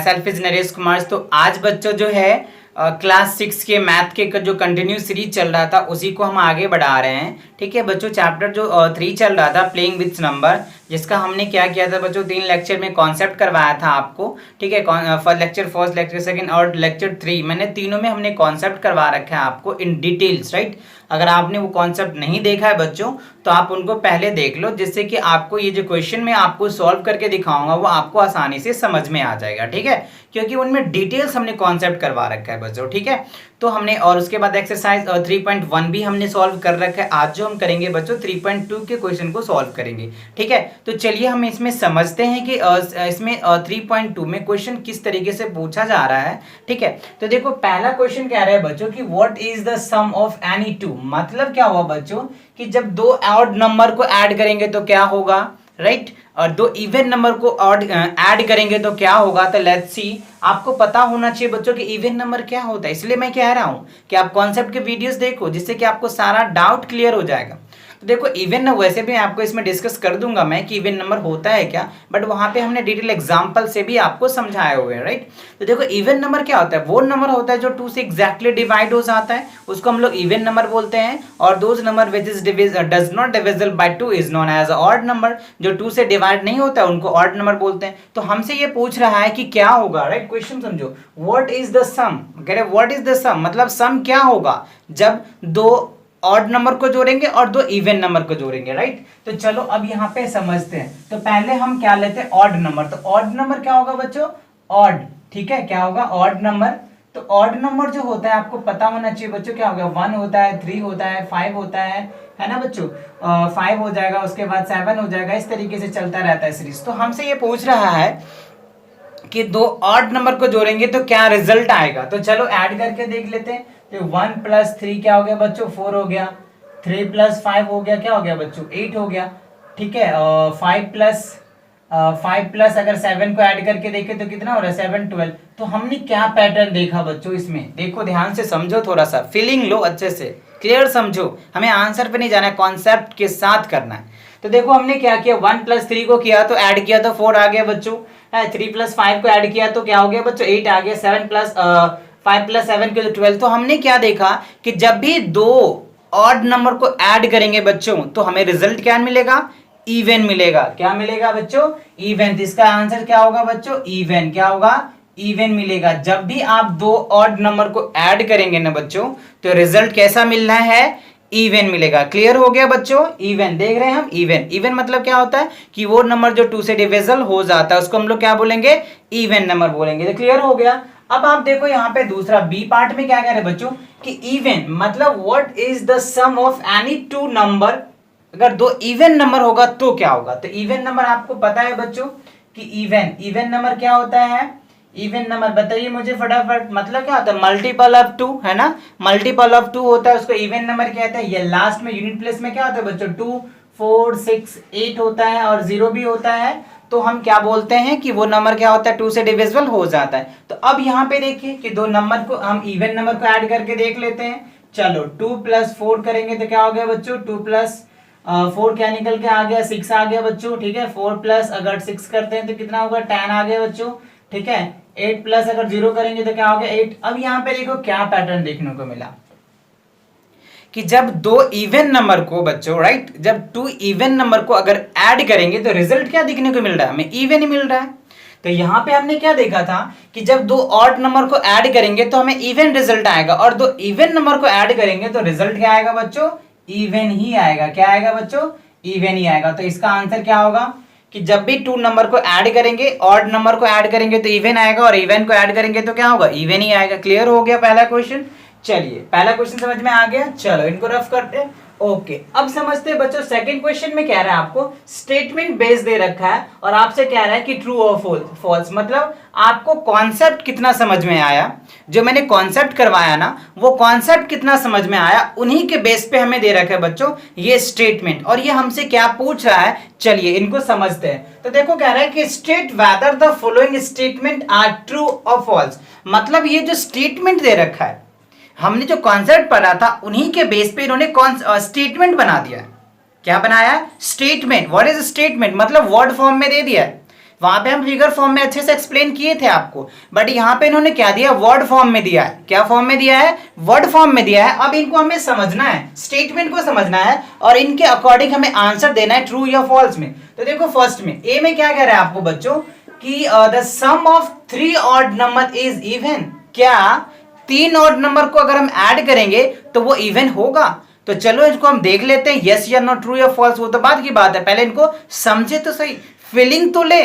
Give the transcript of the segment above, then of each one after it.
My self is Naresh Kumar. तो आज बच्चों जो है क्लास 6 के मैथ के जो कंटिन्यू सीरीज चल रहा था उसी को हम आगे बढ़ा रहे हैं। ठीक है बच्चों, चैप्टर जो 3 चल रहा था प्लेइंग विथ नंबर, जिसका हमने क्या किया था बच्चों 3 लेक्चर में कॉन्सेप्ट करवाया था आपको। ठीक है, फर्स्ट लेक्चर सेकंड और लेक्चर 3 मैंने तीनों में हमने कॉन्सेप्ट करवा रखा है आपको इन डिटेल्स, राइट। अगर आपने वो कॉन्सेप्ट नहीं देखा है बच्चों तो आप उनको पहले देख लो, जिससे कि आपको ये जो क्वेश्चन मैं आपको सॉल्व करके दिखाऊंगा वो आपको आसानी से समझ में आ जाएगा। ठीक है, क्योंकि उनमें डिटेल्स हमने कॉन्सेप्ट करवा रखा है बच्चों। ठीक है, तो हमने और उसके बाद एक्सरसाइज 3.1 भी हमने सॉल्व कर रखा है। आज जो हम करेंगे बच्चों 3.2 के क्वेश्चन को सॉल्व करेंगे। ठीक है, तो चलिए हम इसमें समझते हैं कि इसमें 3.2 में क्वेश्चन किस तरीके से पूछा जा रहा है। ठीक है, तो देखो पहला क्वेश्चन कह रहा है बच्चों कि what is the sum of any two. मतलब क्या हुआ बच्चों कि जब दो ऑड नंबर को ऐड करेंगे तो क्या होगा, राइट और दो इवन नंबर को ऑड ऐड करेंगे तो क्या होगा। तो लेट्स सी, आपको पता होना चाहिए बच्चों कि इवन नंबर क्या होता है, इसलिए मैं कह रहा हूं कि आप कॉन्सेप्ट के वीडियोस देखो, जिससे कि आपको सारा डाउट क्लियर हो जाएगा। तो देखो इवन नंबर वैसे भी आपको इसमें डिस्कस कर दूंगा मैं कि इवन नंबर होता है क्या, बट वहां पे हमने डिटेल एग्जांपल से भी आपको समझाए हुए हैं, राइट। तो देखो इवन नंबर क्या होता है, वो नंबर होता है जो 2 से एग्जैक्टली डिवाइड हो जाता है, उसको हम लोग इवन नंबर बोलते हैं। और those number which is does not divisible by 2 is known as odd number. जो 2 से डिवाइड नहीं होता है उनको ऑड नंबर बोलते हैं। तो हमसे ये पूछ रहा है कि क्या होगा, राइट। क्वेश्चन समझो, व्हाट इज द सम, कह रहे व्हाट इज द सम मतलब सम क्या होगा जब दो ऑड नंबर को जोड़ेंगे और दो इवन नंबर को जोड़ेंगे, राइट। तो चलो अब यहाँ पे समझते हैं। तो पहले हम क्या लेते हैं, ऑड नंबर। तो ऑड नंबर क्या होगा बच्चों, ऑड। ठीक है, क्या होगा, ऑड नंबर। तो ऑड नंबर जो होता है आपको पता होना चाहिए बच्चों, क्या होगा, 1 होता है, 3 होता है, 5 होता है ना बच्चों। 5 हो जाएगा, उसके बाद 7 हो जाएगा, इस तरीके से चलता रहता है सीरीज। तो हमसे ये पूछ रहा है कि दो ऑड नंबर को जोड़ेंगे तो क्या रिजल्ट आएगा। तो चलो ऐड करके देख लेते हैं। तो 1 + 3 क्या हो गया बच्चों, 4 हो गया। 3 + 5 हो गया, क्या हो गया बच्चों, 8 हो गया। ठीक है, 5 प्लस अगर 7 को ऐड करके देखें तो कितना हो रहा है, 7 12। तो हमने क्या पैटर्न देखा बच्चों इसमें, देखो ध्यान से समझो, थोड़ा सा फीलिंग लो, अच्छे से क्लियर समझो। हमें आंसर पे नहीं जाना है, कॉन्सेप्ट के साथ करना है। तो देखो हमने क्या किया, 1 + 3 को किया तो ऐड किया तो 4 आ गया बच्चों। 3 + 5 को ऐड किया तो क्या हो गया बच्चों, 8 आ गया। 5 + 7 के तो 12। तो हमने क्या देखा कि जब भी दो ऑड नंबर को ऐड करेंगे बच्चों तो हमें रिजल्ट क्या मिलेगा, इवन मिलेगा। क्या मिलेगा बच्चों, इवन। तो इसका आंसर क्या होगा बच्चों, इवन। क्या होगा, इवन मिलेगा। जब भी आप दो ऑड नंबर को ऐड करेंगे ना बच्चों तो रिजल्ट कैसा मिलना है, इवन मिलेगा। क्लियर हो गया बच्चों, इवन देख रहे हैं हम। इवन, इवन मतलब क्या होता है कि वो नंबर जो 2 से डिविजिबल हो जाता है उसको हम लोग क्या बोलेंगे, इवन नंबर बोलेंगे। तो क्लियर हो गया। अब आप देखो यहाँ पे दूसरा बी पार्ट में क्या कह रहे हैं बच्चों कि इवन मतलब what is the sum of any two number. अगर दो इवन नंबर होगा तो क्या होगा। तो इवन नंबर आपको पता है बच्चों कि इवन नंबर क्या होता है, इवन नंबर बताइए मुझे फटाफट। मतलब क्या होता है, मल्टीपल ऑफ 2 है ना, मल्टीपल ऑफ 2 होता है, उसको इवन नंबर कहते हैं। ये लास्ट में यूनिट प्लेस में क्या होता है बच्चों, 2 4 6 8 होता है और 0 भी होता है। तो हम क्या बोलते हैं कि वो नंबर क्या होता है, 2 से डिविजिबल हो जाता है। तो अब यहाँ पे देखिए कि दो नंबर को हम इवन नंबर को ऐड करके देख लेते हैं। चलो 2 + 4 करेंगे तो क्या हो गया बच्चों, 2 + 4 क्या निकल के आ गया, 6 आ गया बच्चों। ठीक है, 4 + अगर 6 करते हैं तो कितना होगा, 10 आ गया बच्चों। ठीक है, 8 + अगर 0 करेंगे तो क्या हो गया, 8। अब यहाँ पे देखो क्या पैटर्न देखने को मिला कि जब दो इवन नंबर को बच्चों, राइट, जब 2 इवन नंबर को अगर ऐड करेंगे तो रिजल्ट क्या दिखने को मिल रहा है, हमें इवन ही मिल रहा है। तो यहाँ पे हमने क्या देखा था कि जब दो ऑड नंबर को ऐड करेंगे तो हमें इवन रिजल्ट आएगा, और दो इवन नंबर को ऐड करेंगे तो रिजल्ट क्या आएगा बच्चों, इवन ही आएगा। क्या आएगा बच्चों, इवन ही आएगा। तो इसका आंसर क्या होगा कि जब भी 2 नंबर को ऐड करेंगे, ऑड नंबर को ऐड करेंगे तो इवन आएगा, और इवन को ऐड करेंगे तो क्या होगा, इवन ही आएगा। क्लियर हो गया पहला क्वेश्चन। चलिए पहला क्वेश्चन समझ में आ गया। चलो इनको रफ करते हैं। ओके, अब समझते हैं बच्चों सेकंड क्वेश्चन में कह रहा है आपको स्टेटमेंट बेस दे रखा है और आपसे कह रहा है कि ट्रू और फॉल्स। मतलब आपको कॉन्सेप्ट कितना समझ में आया, जो मैंने कॉन्सेप्ट करवाया ना वो कॉन्सेप्ट कितना समझ में आया, उन्हीं के बेस पे हमें दे रखा है बच्चों ये स्टेटमेंट। और ये हमसे क्या पूछ रहा है, चलिए इनको समझते हैं। तो देखो कह रहा है कि state whether the following statement are true और फॉल्स। मतलब ये जो स्टेटमेंट दे रखा है, हमने जो कॉन्सेप्ट पढ़ा था उन्हीं के बेस पे इन्होंने स्टेटमेंट बना दिया है। क्या बनाया, स्टेटमेंट। व्हाट इज स्टेटमेंट मतलब वर्ड फॉर्म में दे दिया है। वहां पे हम फिगर फॉर्म में अच्छे से एक्सप्लेन किए थे आपको, बट यहाँ पे इन्होंने क्या दिया, वर्ड फॉर्म में दिया है। क्या फॉर्म में दिया है, वर्ड फॉर्म में दिया है। अब इनको हमें समझना है, स्टेटमेंट को समझना है और इनके अकॉर्डिंग हमें आंसर देना है ट्रू या फॉल्स में। तो देखो फर्स्ट में ए में क्या कह रहा है आपको बच्चों कि the sum of 3 odd number is even. क्या 3 ऑड नंबर को अगर हम ऐड करेंगे तो वो इवन होगा? तो चलो इसको हम देख लेते हैं, यस या नो, ट्रू या फॉल्स, वो तो बाद की बात है, पहले इनको समझे तो सही, फीलिंग तो ले,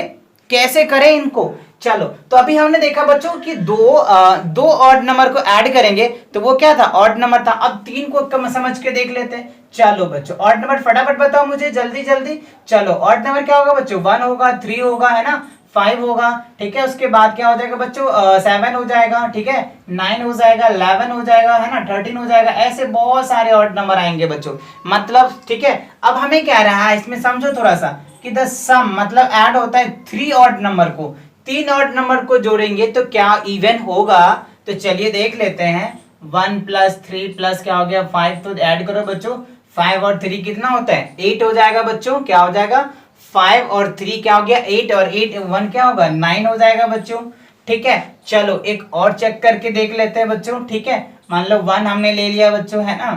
कैसे करें इनको। चलो तो अभी हमने देखा बच्चों कि दो ऑड नंबर को ऐड करेंगे तो वो क्या था, ऑड नंबर था। अब 3 को कम समझ के देख लेते हैं। चलो बच्चों ऑड नंबर फटाफट बताओ मुझे, जल्दी जल्दी। चलो ऑड नंबर क्या होगा बच्चों, 1 होगा, 3 होगा, है ना, 5 होगा, ठीक है। उसके बाद क्या हो जाएगा बच्चों, 7 हो जाएगा, ठीक है, 9 हो जाएगा, 11 हो जाएगा, है ना, 13 हो जाएगा। ऐसे बहुत सारे ऑड नंबर आएंगे बच्चों, मतलब ठीक है। अब हमें क्या रहा है इसमें, समझो थोड़ा सा कि द सम मतलब ऐड होता है 3 ऑड नंबर को, 3 ऑड नंबर को जोड़ेंगे तो क्या इवन होगा? तो चलिए देख लेते हैं। 1 + 3 + क्या हो गया 5, तो ऐड करो बच्चों, 5 और 3 कितना होता है, 8 हो जाएगा बच्चों। क्या हो जाएगा, 5 और 3 क्या हो गया 8, और 8 1 क्या होगा 9 हो जाएगा बच्चों, ठीक है। चलो एक और चेक करके देख लेते हैं बच्चों, ठीक है। मान लो 1 हमने ले लिया बच्चों, है ना,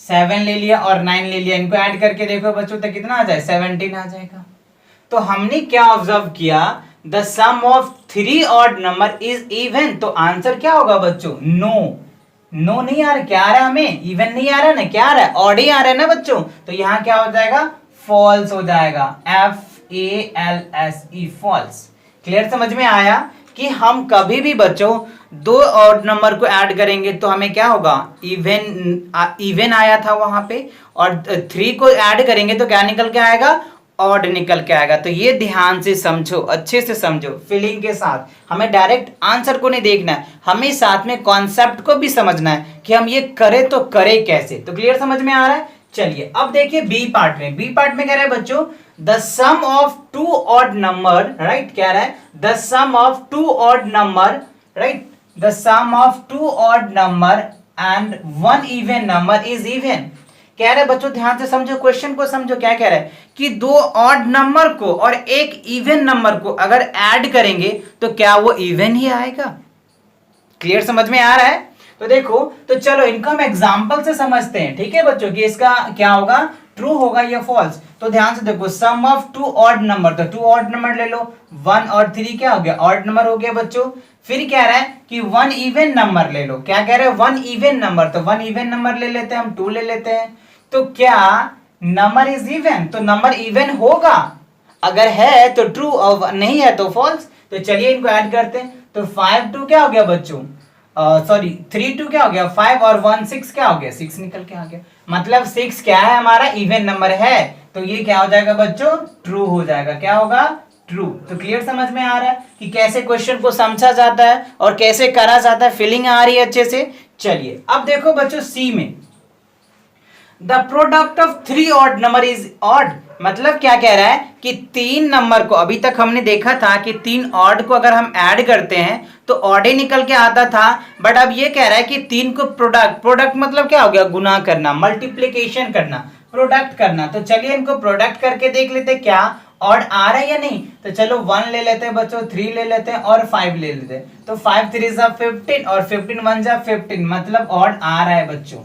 7 ले लिया और 9 ले लिया, इनको ऐड करके देखो बच्चों तो कितना आ जाए, 17 आ जाएगा। तो हमने क्या ऑब्जर्व किया, the sum of 3 odd number is even. तो आंसर क्या होगा बच्चों, नो। नो नहीं आ रहा, क्या आ रहा है हमें, इवन नहीं आ रहा ना, क्या आ रहा है, ऑड ही आ रहा है ना बच्चों। तो यहाँ क्या हो जाएगा, फॉल्स हो जाएगा, FALSE, फॉल्स। क्लियर, समझ में आया कि हम कभी भी बच्चों 2 ऑड नंबर को ऐड करेंगे तो हमें क्या होगा, इवन आया था वहां पे, और 3 को ऐड करेंगे तो क्या निकल के आएगा, ऑड निकल के आएगा। तो ये ध्यान से समझो, अच्छे से समझो, फीलिंग के साथ। हमें डायरेक्ट आंसर को नहीं देखना है, हमें साथ में कॉन्सेप्ट को भी समझना है कि हम ये करें तो करें कैसे। तो क्लियर, समझ में आ रहा है। चलिए अब देखिए बी पार्ट में, बी पार्ट में कह रहा है बच्चों the sum of 2 odd number, right, कह रहा है the sum of 2 odd number, right, the sum of 2 odd number and 1 even number is even. कह रहे बच्चों ध्यान से समझो, क्वेश्चन को समझो, क्या कह रहा है कि 2 ऑड नंबर को और 1 इवन नंबर को अगर ऐड करेंगे तो क्या वो इवन ही आएगा। क्लियर, समझ में आ रहा है। तो देखो, तो चलो इनको हम एग्जांपल से समझते हैं, ठीक है बच्चों, कि इसका क्या होगा, ट्रू होगा या फॉल्स। तो ध्यान से देखो, सम ऑफ 2 ऑड नंबर, तो 2 ऑड नंबर ले लो, 1 और 3 क्या हो गया, ऑड नंबर हो गया बच्चों। फिर कह रहा है कि 1 इवन नंबर ले लो, क्या कह रहे हैं, 1 इवन नंबर, तो 1 इवन नंबर ले लेते हैं हम, 2 ले लेते हैं। तो क्या नंबर इज इवन, तो नंबर इवन होगा, अगर है तो ट्रू और नहीं है तो फॉल्स। तो चलिए इनको ऐड करते हैं। तो 5 2 क्या हो गया बच्चों, सॉरी 3 2 क्या हो गया 5, और 1 6 क्या हो गया 6 निकल के आ गया। मतलब 6 क्या है, हमारा इवन नंबर है, तो ये क्या हो जाएगा बच्चों, ट्रू हो जाएगा। क्या होगा, ट्रू। तो क्लियर, समझ में आ रहा है कि कैसे क्वेश्चन को समझा जाता है और कैसे करा जाता है, फीलिंग आ रही है अच्छे से। चलिए अब देखो बच्चों सी में, the product of 3 odd number is odd. मतलब क्या कह रहा है कि 3 नंबर को, अभी तक हमने देखा था कि 3 ऑड को अगर हम ऐड करते हैं तो ऑड ही निकल के आता था, बट अब ये कह रहा है कि 3 को प्रोडक्ट मतलब क्या हो गया, गुना करना, मल्टीप्लीकेशन करना, प्रोडक्ट करना। तो चलिए इनको प्रोडक्ट करके देख लेते हैं क्या ऑड आ रहा है या नहीं। तो चलो 1 ले लेते हैं बच्चों, 3 ले लेते हैं और 5 ले लेते हैं। तो 5 3 जा 15 और 15 1 जा 15, मतलब ऑड आ रहा है बच्चों,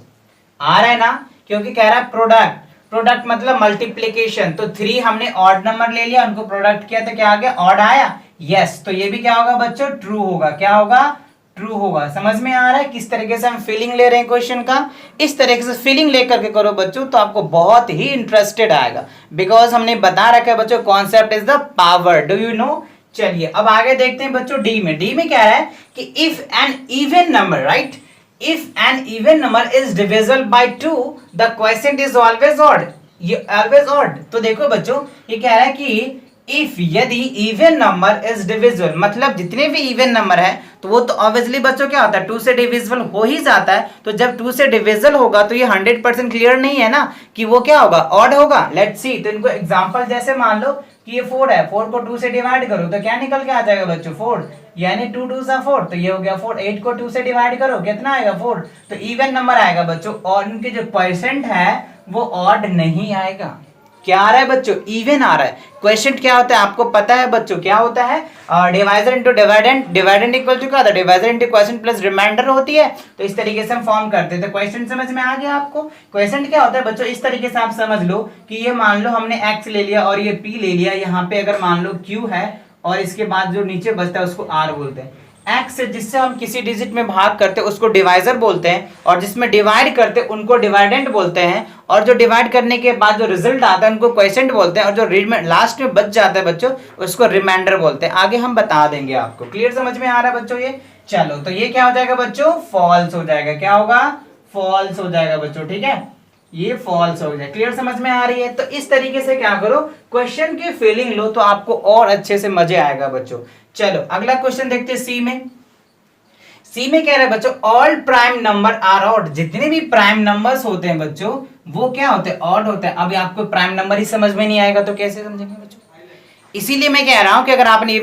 आ रहा है ना, क्योंकि कह रहा है प्रोडक्ट, प्रोडक्ट मतलब मल्टीप्लीकेशन। तो 3 हमने ऑड नंबर ले लिया, उनको प्रोडक्ट किया तो क्या आ गया, ऑड आया, यस। तो ये भी क्या होगा बच्चों, ट्रू होगा। क्या होगा, ट्रू होगा। समझ में आ रहा है किस तरीके से हम फीलिंग ले रहे हैं क्वेश्चन का। इस तरीके से फीलिंग लेकर के करो बच्चों तो आपको बहुत ही इंटरेस्टेड आएगा, बिकॉज हमने बता रखा है बच्चों concept is the power, do you know. चलिए अब आगे देखते हैं बच्चों डी में। डी में क्या है कि if an even number, right, if an even number is divisible by 2 the quotient is always odd, ये always odd। तो देखो बच्चों ये कह रहा है कि if यदि even number is divisible, मतलब जितने भी even number है तो वो तो obviously बच्चों क्या होता है 2 से divisible हो ही जाता है। तो जब 2 से divisible होगा तो ये 100% क्लियर नहीं है ना कि वो क्या होगा, odd होगा। लेट्स सी, तो इनको एग्जांपल जैसे मान लो कि ये 4 है, 4 को 2 से डिवाइड करो तो क्या निकल के आ जाएगा बच्चों, 4, यानी 2 2 सा 4, तो ये हो गया 4। 8 को 2 से डिवाइड करो कितना आएगा, 4। तो इवन नंबर आएगा बच्चों, और इनके जो परसेंट है वो ऑड नहीं आएगा। क्या आ रहा है बच्चों, इवन आ रहा है। क्वेश्चन क्या होता है आपको पता है बच्चों, क्या होता है, divisor into dividend, dividend equal to क्या होता है, divisor into question plus reminder होती है। तो इस तरीके से हम फॉर्म करते थे। क्वेश्चन समझ में आ गया आपको। क्वेश्चन क्या होता है बच्चों, इस तरीके से आप समझ लो कि ये मान लो हमने x ले लिया और ये p ले लिया, यहाँ पे अगर मान लो q है और इसके बाद जो नीचे बचता है उसको r बोलते हैं। x जिससे हम किसी डिजिट में भाग करते हैं उसको डिवाइजर बोलते हैं, और जिसमें डिवाइड करते हैं उनको डिवाइडेंड बोलते हैं, और जो डिवाइड करने के बाद जो रिजल्ट आता है उनको क्वोशिएंट बोलते हैं, और जो लास्ट में बच जाता है बच्चों उसको रिमाइंडर बोलते हैं। आगे हम बता देंगे आपको। क्लियर समझ में आ रहा है बच्चों ये। चलो तो ये क्या हो जाएगा बच्चों, फॉल्स हो जाएगा। क्या होगा, फॉल्स हो जाएगा बच्चों। ठीक है, ये फॉल्स हो जाए। क्लियर समझ में आ रही है। तो इस तरीके से क्या करो, क्वेश्चन की फीलिंग लो तो आपको और अच्छे से मजे आएगा बच्चों। चलो अगला क्वेश्चन देखते हैं सी में। सी में कह रहे हैं बच्चों, all prime number are odd. जितने भी प्राइम नंबर्स होते हैं बच्चों वो क्या होते हैं, ऑड होते हैं। अभी आपको प्राइम नंबर ही समझ में नहीं आएगा तो कैसे समझेंगे बच्चों। इसीलिए मैं कह रहा हूं कि अगर आपने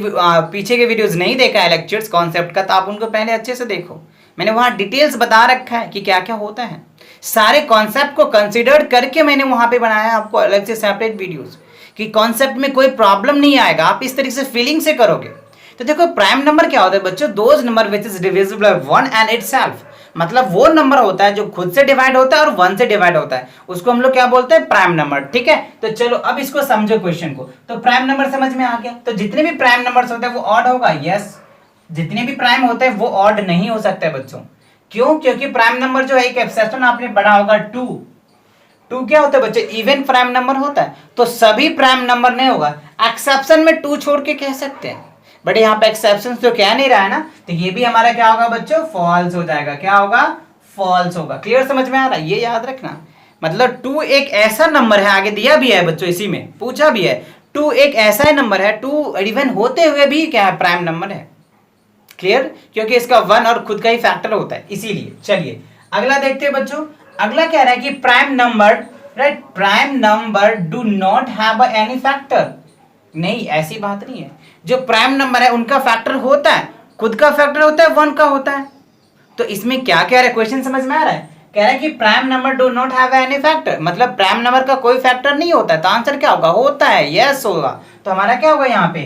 पीछे के वीडियोस नहीं देखा है लेक्चर्स कॉन्सेप्ट का, तो आप उनको पहले अच्छे से देखो। मैंने वहां डिटेल्स बता रखा है कि क्या क्या होता है। सारे कॉन्सेप्ट को कंसिडर करके मैंने वहां पे बनाया आपको अलग से सेपरेट वीडियोस, कि कॉन्सेप्ट में कोई प्रॉब्लम नहीं आएगा, आप इस तरीके से फीलिंग से करोगे। तो देखो प्राइम नंबर क्या होता है बच्चों, those number which is divisible by one and itself. मतलब वो नंबर होता है जो खुद से डिवाइड होता है और वन से डिवाइड होता है, उसको हम लोग क्या बोलते हैं, प्राइम नंबर। ठीक है, तो चलो अब इसको समझो क्वेश्चन को। तो प्राइम नंबर समझ में आ गया। तो जितने भी प्राइम नंबर्स होते हैं वो ऑड होगा। यस, जितने भी प्राइम होते हैं वो ऑड नहीं हो सकते बच्चों। क्यों, क्योंकि प्राइम नंबर जो है, एक एक्सेप्शन आपने पढ़ा होगा, टू क्या होता है बच्चे, इवन प्राइम नंबर होता है। तो सभी प्राइम नंबर नहीं होगा, एक्सेप्शन में टू छोड़ के कह सकते हैं, बट यहाँ पे एक्सेप्शन तो क्या नहीं रहा है ना, तो ये भी हमारा क्या होगा बच्चों, फॉल्स हो जाएगा। क्या होगा, फॉल्स होगा। क्लियर समझ में आ रहा है, ये याद रखना। मतलब टू एक ऐसा नंबर है, आगे दिया भी है बच्चों, इसी में पूछा भी है, टू एक ऐसा नंबर है, टू इवन होते हुए भी क्या है, प्राइम नंबर है। क्लियर, क्योंकि इसका वन और खुद का ही फैक्टर होता है, इसीलिए। चलिए अगला देखते हैं बच्चों। अगला कह रहा है कि prime number, right, prime number do not have any factor. नहीं, ऐसी बात नहीं है। जो प्राइम नंबर है उनका फैक्टर होता है, खुद का फैक्टर होता है, वन का होता है। तो इसमें क्या कह रहा है, क्वेश्चन समझ में आ रहा है। कह रहा है कि prime number do not have any factor, मतलब प्राइम नंबर का कोई फैक्टर नहीं होता है। तो आंसर क्या होगा, होता है, यस होगा। तो हमारा क्या होगा यहाँ पे,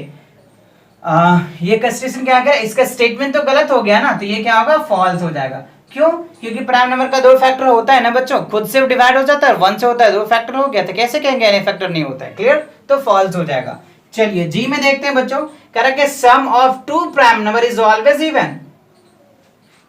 ये कंस्ट्रक्शन क्या है, इसका स्टेटमेंट तो गलत हो गया ना, तो ये क्या होगा, फॉल्स हो जाएगा। क्यों, क्योंकि प्राइम नंबर का दो फैक्टर होता है ना बच्चों, खुद से डिवाइड हो जाता है, वन से होता है, दो फैक्टर हो गया, तो कैसे कहेंगे एनी फैक्टर नहीं होता है। क्लियर, तो फॉल्स हो जाएगा। चलिए जी में देखते हैं बच्चों। कह रहा है कि sum of two prime number is always even.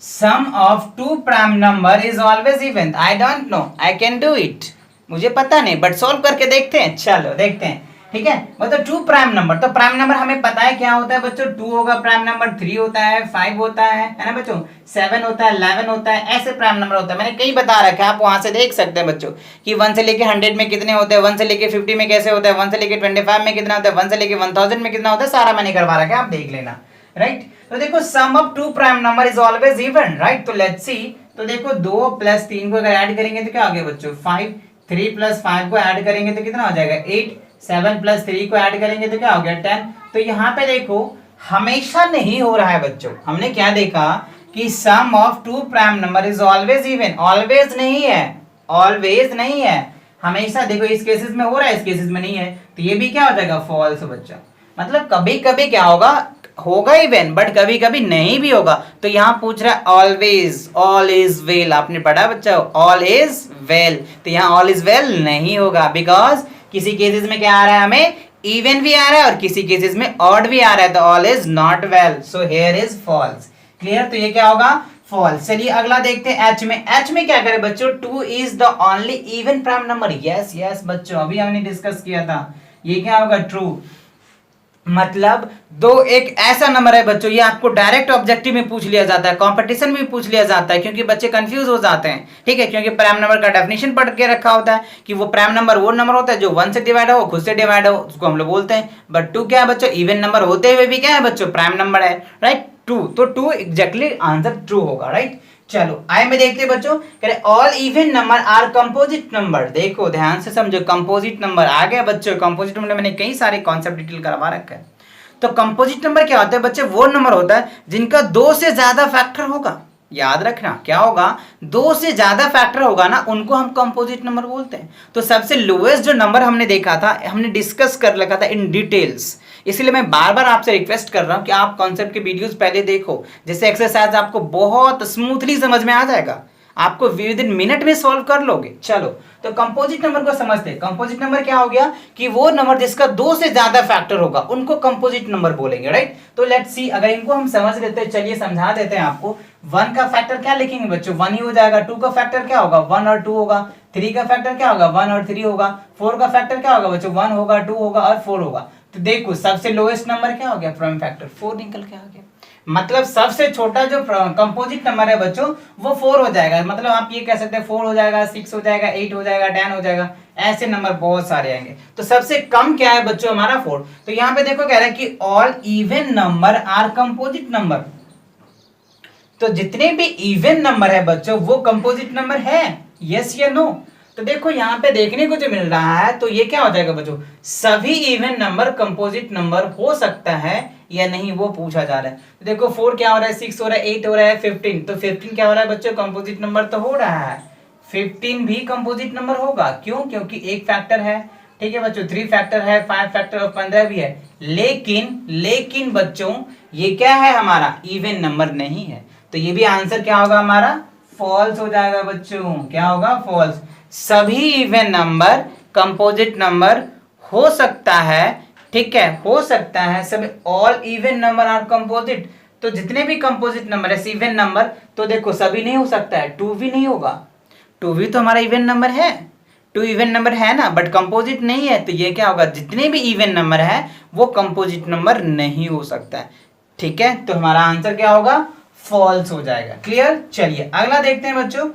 Sum of two prime number is always even. I don't know, I can do it. मुझे पता नहीं, बट सॉल्व करके देखते हैं। चलो देखते हैं। ठीक है, मतलब टू प्राइम नंबर, तो प्राइम नंबर हमें पता है क्या होता है बच्चों, टू होगा प्राइम नंबर, थ्री होता है, फाइव होता है ना बच्चों, सेवन होता है, 11 होता है, ऐसे प्राइम नंबर होता है। मैंने कई बता रखा है, आप वहां से देख सकते हैं बच्चों कि 1 से लेके 100 में कितने होते हैं, 1 से लेके 50 में कैसे होता है, 1 से लेके 25 में कितना होता है, 1 से लेके 1000 में कितना होता है, सारा मैंने करवा रखा है, आप देख लेना। राइट, तो देखो sum of two prime number is always even. Right, तो लेट्स सी। तो देखो 2 + 3 को अगर ऐड करेंगे तो क्या हो गया बच्चों, 5, 3 + 5 को ऐड करेंगे तो कितना हो जाएगा, 8, 7 + 3 को ऐड करेंगे तो क्या हो गया, 10। तो यहाँ पे देखो हमेशा नहीं हो रहा है बच्चों। हमने क्या देखा कि sum of two prime number is always even. Always नहीं है, ऑलवेज नहीं है, हमेशा। देखो इस केसेस में हो रहा है, इस केसेस में नहीं है, तो ये भी क्या हो जाएगा, फॉल्स बच्चा। मतलब कभी कभी क्या होगा, होगा इवन, बट कभी कभी नहीं भी होगा। तो यहाँ पूछ रहा है ऑलवेज, ऑल इज वेल। आपने पढ़ा बच्चा, ऑल इज वेल, तो यहाँ ऑल इज वेल नहीं होगा, बिकॉज किसी केसेस में क्या आ रहा है, हमें इवन भी आ रहा है और किसी केसेस में ऑड भी आ रहा है, तो all is not well, so here is false. Clear, तो ये क्या होगा, फॉल्स। चलिए अगला देखते हैं एच में। एच में क्या करें बच्चों, 2 is the only even prime number. Yes yes बच्चों, अभी हमने डिस्कस किया था, ये क्या होगा, ट्रू। मतलब 2 एक ऐसा नंबर है बच्चों, ये आपको डायरेक्ट ऑब्जेक्टिव में पूछ लिया जाता है, कंपटीशन में भी पूछ लिया जाता है, क्योंकि बच्चे कंफ्यूज हो जाते हैं। ठीक है, क्योंकि प्राइम नंबर का डेफिनेशन पढ़ के रखा होता है कि वो प्राइम नंबर वो नंबर होता है जो 1 से डिवाइड हो, खुद से डिवाइड हो, उसको हम लोग बोलते हैं। बट 2 क्या है बच्चों, इवन नंबर होते हुए भी क्या है बच्चों, प्राइम नंबर है। राइट, 2, तो 2 एग्जैक्टली आंसर ट्रू होगा। राइट, चलो आई में देखते हैं बच्चों। कह रहे all even number are composite number. देखो ध्यान से समझो, कंपोजिट नंबर आ गया बच्चों। कंपोजिट नंबर मैंने कई सारे कॉन्सेप्ट डिटेल करवा रखा है। तो कंपोजिट नंबर क्या होता है बच्चे, वो नंबर होता है जिनका 2 से ज्यादा फैक्टर होगा। याद रखना क्या होगा, दो से ज्यादा फैक्टर होगा ना उनको हम कंपोजिट नंबर बोलते हैं। तो सबसे लोएस्ट जो नंबर हमने देखा था, हमने डिस्कस कर रखा था इन डिटेल्स, इसलिए मैं बार बार आपसे रिक्वेस्ट कर रहा हूं कि आप कॉन्सेप्ट के वीडियोस पहले देखो, जिससे एक्सरसाइज आपको बहुत स्मूथली समझ में आ जाएगा, आपको विद इन मिनट में सॉल्व कर लोगे। चलो तो कंपोजिट नंबर को समझते हैं। कंपोजिट नंबर क्या हो गया कि वो नंबर जिसका दो से ज्यादा फैक्टर होगा उनको कंपोजिट नंबर बोलेंगे, राइट। तो लेट्स सी, अगर इनको हम समझ लेते हैं, चलिए समझा देते हैं आपको। वन का फैक्टर क्या लिखेंगे बच्चों, वन ही हो जाएगा। टू का फैक्टर क्या होगा, वन और टू होगा। थ्री का फैक्टर क्या होगा, वन और थ्री होगा। फोर का फैक्टर क्या होगा बच्चों, वन होगा, टू होगा और फोर होगा। तो देखो सबसे लोएस्ट नंबर क्या हो गया, प्राइम फैक्टर 4 निकल के आ गया। मतलब सबसे छोटा जो कंपोजिट नंबर है बच्चों वो 4 हो जाएगा। मतलब आप ये कह सकते हैं 4 हो जाएगा, 6 हो जाएगा, 8 हो जाएगा, 10 हो जाएगा, ऐसे नंबर बहुत सारे आएंगे। तो सबसे कम क्या है बच्चों, हमारा 4। तो यहाँ पे देखो कह रहा है कि all even number are composite number. तो जितने भी इवन नंबर है बच्चों वो कंपोजिट नंबर है, यस या नो। तो देखो यहाँ पे देखने को जो मिल रहा है, तो ये क्या हो जाएगा बच्चों, सभी इवन नंबर कंपोजिट नंबर हो सकता है या नहीं वो पूछा जा रहा है। तो देखो 4 क्या हो रहा है, 6 हो रहा है, 8 हो रहा है, 15। तो 15 क्या हो रहा है बच्चों, कंपोजिट नंबर तो हो रहा है। 15 भी कंपोजिट नंबर होगा, क्यों, क्योंकि एक फैक्टर है, ठीक है बच्चों, 3 फैक्टर है, 5 फैक्टर और 15 भी है। लेकिन बच्चों ये क्या है, हमारा इवन नंबर नहीं है। तो ये भी आंसर क्या होगा हमारा, फॉल्स हो जाएगा बच्चों। क्या होगा, फॉल्स। सभी इवन नंबर कंपोजिट नंबर हो सकता है, ठीक है, हो सकता है सभी। All even number are composite. तो जितने भी कंपोजिट नंबर है इवन नंबर, तो देखो सभी नहीं हो सकता है, 2 भी नहीं होगा। 2 भी तो हमारा इवन नंबर है, 2 इवन नंबर है ना, बट कंपोजिट नहीं है। तो ये क्या होगा, जितने भी इवन नंबर है वो कंपोजिट नंबर नहीं हो सकता है, ठीक है। तो हमारा आंसर क्या होगा, फॉल्स हो जाएगा। क्लियर। चलिए अगला देखते हैं बच्चों।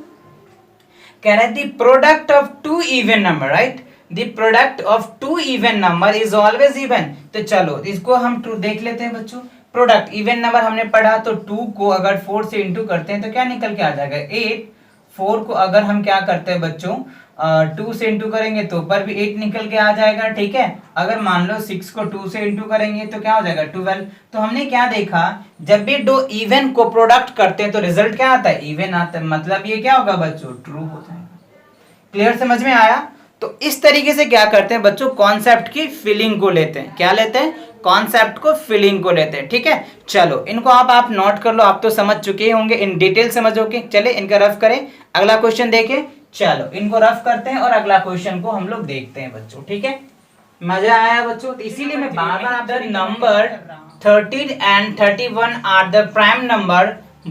कह रहे हैं the product of 2 even number, right, the product of 2 even number is always even. तो चलो इसको हम ट्रू देख लेते हैं बच्चों। प्रोडक्ट इवन नंबर हमने पढ़ा, तो 2 को अगर 4 से इंटू करते हैं तो क्या निकल के आ जाएगा, 8। 4 को अगर हम क्या करते हैं बच्चों, 2 से इंटू करेंगे तो ऊपर भी 8 निकल के आ जाएगा, ठीक है। अगर मान लो 6 को 2 से इंटू करेंगे तो क्या हो जाएगा, 12। तो हमने क्या देखा, जब भी दो इवन को प्रोडक्ट करते हैं तो रिजल्ट क्या आता है, इवन आता है। मतलब ये क्या होगा बच्चों, ट्रू हो जाएगा। क्लियर, समझ में आया। तो इस तरीके से क्या करते हैं बच्चों, कॉन्सेप्ट की फीलिंग को लेते हैं। क्या लेते हैं, कॉन्सेप्ट को फीलिंग को लेते हैं, ठीक है। चलो इनको आप नोट कर लो, आप तो समझ चुके होंगे, इन डिटेल समझोगे। चले इनका रफ करें, अगला क्वेश्चन देखें। चलो इनको रफ करते हैं और अगला क्वेश्चन को हम लोग देखते हैं बच्चों, ठीक है। मजा आया बच्चों। तो इसीलिए मैं बार बार आपको number 13 and 31 are the prime number.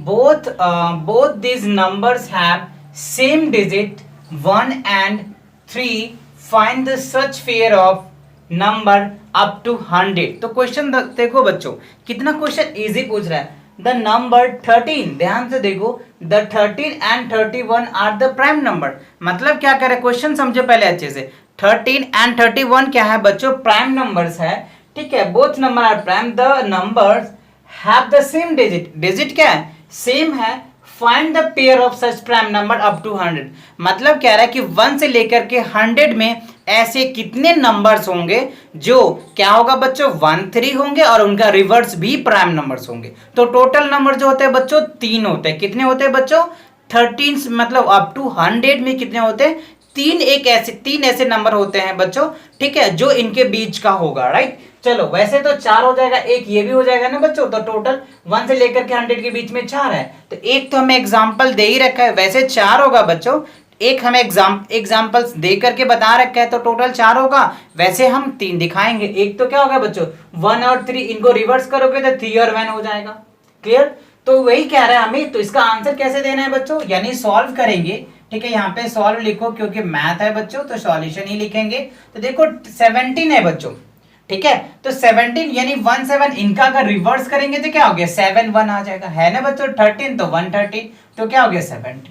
Both these numbers have same digit 1 and 3. Find the such pair of number up to 100. तो क्वेश्चन देखो बच्चों, कितना क्वेश्चन इजी पूछ रहा है। द नंबर 13, ध्यान से देखो, the 13 and 31 are the prime number. मतलब क्या करे, क्वेश्चन समझो पहले अच्छे से। 13 and 31 क्या है बच्चों, प्राइम नंबर्स है, ठीक है। Both number are prime, the numbers have the same digit. Digit क्या है, सेम है। Find the pair of such prime number up to 100। मतलब कह रहा है कि 1 से लेकर के 100 में ऐसे कितने नंबर्स होंगे जो क्या होगा बच्चों, 1 3 होंगे और उनका रिवर्स भी प्राइम नंबर्स होंगे। तो टोटल नंबर जो होते हैं बच्चों 3 होते हैं। कितने होते हैं बच्चों, 13, मतलब अप टू 100 में कितने होते हैं, 3 ऐसे नंबर होते हैं बच्चों, ठीक है, जो इनके बीच का होगा, राइट। चलो वैसे तो 4 हो जाएगा, एक ये भी हो जाएगा ना बच्चों। तो टोटल 1 से लेकर के 100 के बीच में 4 है। तो एक तो हमें एग्जाम्पल दे ही रखा है, वैसे 4 होगा बच्चों। एक हमें एग्जाम्पल्स दे करके बता रखा है, तो टोटल 4 होगा। वैसे हम 3 दिखाएंगे। एक तो क्या होगा बच्चों, 1 और 3, इनको रिवर्स करोगे तो 3 और 1 हो जाएगा। क्लियर। तो वही कह रहा है हमें। तो इसका आंसर कैसे देना है बच्चों, यानी सॉल्व करेंगे, ठीक है। यहाँ पे सॉल्व लिखो क्योंकि मैथ है बच्चों, तो सॉल्यूशन ही लिखेंगे। तो देखो 17 है बच्चों, ठीक है। तो 17 यानी 1 7, इनका अगर रिवर्स करेंगे तो क्या हो गया, 7 1 आ जाएगा, है ना बच्चों। 13 तो 113, तो क्या हो गया 70।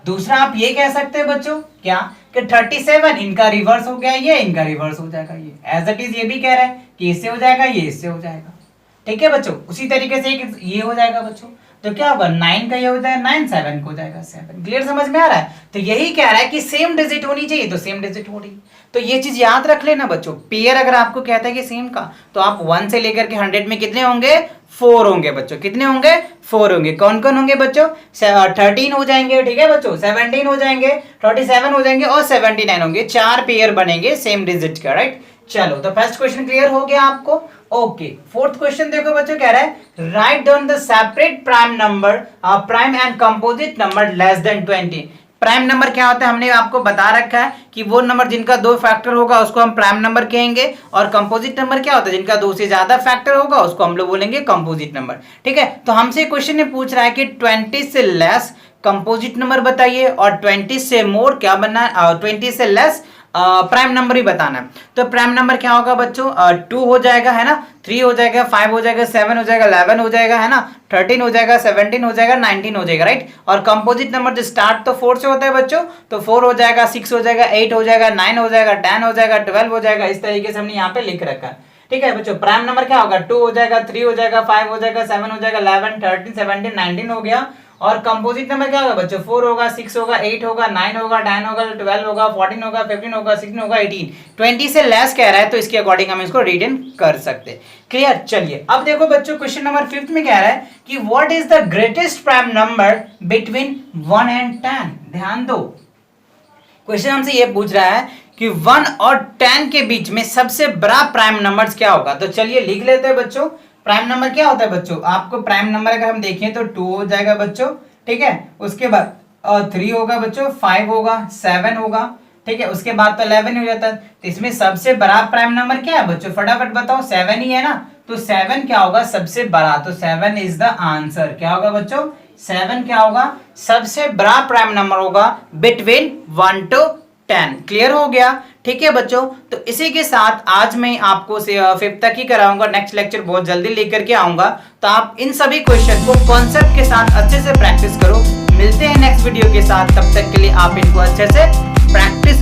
दूसरा आप ये कह सकते हैं बच्चों क्या, कि 37 इनका रिवर्स हो गया, ये इनका रिवर्स हो जाएगा, ये एज इट इज। ये भी कह रहा है कि इससे हो जाएगा, ये इससे हो जाएगा, ठीक है बच्चों। उसी तरीके से ये हो जाएगा बच्चों। तो क्या होगा, 9 का ये हो जाएगा 9, 7 को हो जाएगा 7। क्लियर, समझ में आ रहा है। तो यही कह रहा है कि सेम डिजिट होनी चाहिए, तो सेम डिजिट हो रही। तो ये चीज याद रख लेना बच्चों। पेयर अगर आपको कहता है कि सेम का, तो आप 1 से लेकर के 100 में कितने होंगे, 4 होंगे बच्चों। कितने होंगे? 4 होंगे। कौन कौन होंगे बच्चों? 13 हो जाएंगे, ठीक है बच्चों, 17 हो जाएंगे, 27 हो जाएंगे और 79 होंगे। 4 पेयर बनेंगे सेम डिजिट का, राइट। चलो तो फर्स्ट क्वेश्चन क्लियर हो गया आपको। ओके, फोर्थ क्वेश्चन देखो बच्चों, कह रहा है write down the separate prime number, prime and composite number less than 20। Prime number क्या होता है हमने आपको बता रखा है कि वो नंबर जिनका 2 फैक्टर होगा उसको हम प्राइम नंबर कहेंगे, और कंपोजिट नंबर क्या होता है जिनका 2 से ज्यादा फैक्टर होगा उसको हम लोग बोलेंगे कंपोजिट नंबर, ठीक है। तो हमसे क्वेश्चन ने पूछ रहा है कि 20 से लेस कंपोजिट नंबर बताइए और 20 से मोर क्या बनना है, 20 से लेस प्राइम नंबर ही बताना है। तो प्राइम नंबर क्या होगा बच्चों? 2 हो जाएगा, है ना, 3 हो जाएगा, 5 हो जाएगा, 7 हो जाएगा, 11 हो जाएगा, है ना, 13 हो जाएगा, 17 हो जाएगा, 19 हो जाएगा, राइट। और कंपोजिट नंबर जो स्टार्ट तो 4 से होता है बच्चों, तो 4 हो जाएगा, 6 हो जाएगा, 8 हो जाएगा, 9 हो जाएगा, 10 हो जाएगा, 12 हो जाएगा। इस तरीके से हमने यहाँ पे लिख रखा है, ठीक है बच्चों। प्राइम नंबर क्या होगा? 2 हो जाएगा, 3 हो जाएगा, 5 हो जाएगा, 7 हो जाएगा, 11, 13, 17, 19 हो गया। और कंपोजिट नंबर क्या होगा बच्चों? 4 होगा, 6 होगा, 8 होगा, 9 होगा, 10 होगा, 12 होगा, 14 होगा, 15 होगा, 16 होगा, 18। 20 से लेस कह रहा है तो इसके अकॉर्डिंग हम इसको रिटर्न कर सकते हैं। क्लियर? चलिए अब देखो बच्चों, क्वेश्चन नंबर 5 में कह रहा है कि what is the greatest prime number between 1 and 10। ध्यान दो, क्वेश्चन हमसे ये पूछ रहा है कि 1 और 10 के बीच में सबसे बड़ा प्राइम नंबर क्या होगा। तो चलिए लिख लेते हैं बच्चों। प्राइम नंबर क्या होता है बच्चों? आपको प्राइम नंबर अगर हम देखें तो 2 हो जाएगा बच्चों, ठीक है। उसके बाद 3 होगा बच्चों, 5 होगा, 7 होगा, ठीक है। उसके बाद तो 11 हो जाता है। तो इसमें सबसे बड़ा प्राइम नंबर क्या है बच्चों? फटाफट बताओ। 7 ही है ना, तो 7 क्या होगा? सबसे बड़ा। तो 7 इज द आंसर। क्या होगा बच्चों? 7 क्या होगा? सबसे बड़ा प्राइम नंबर होगा बिटवीन 1 to 10। क्लियर हो गया? ठीक है बच्चों, तो इसी के साथ आज मैं आपको 5th तक ही कराऊंगा। नेक्स्ट लेक्चर बहुत जल्दी लेकर के आऊंगा, तो आप इन सभी क्वेश्चन को कॉन्सेप्ट के साथ अच्छे से प्रैक्टिस करो। मिलते हैं नेक्स्ट वीडियो के साथ, तब तक के लिए आप इनको अच्छे से प्रैक्टिस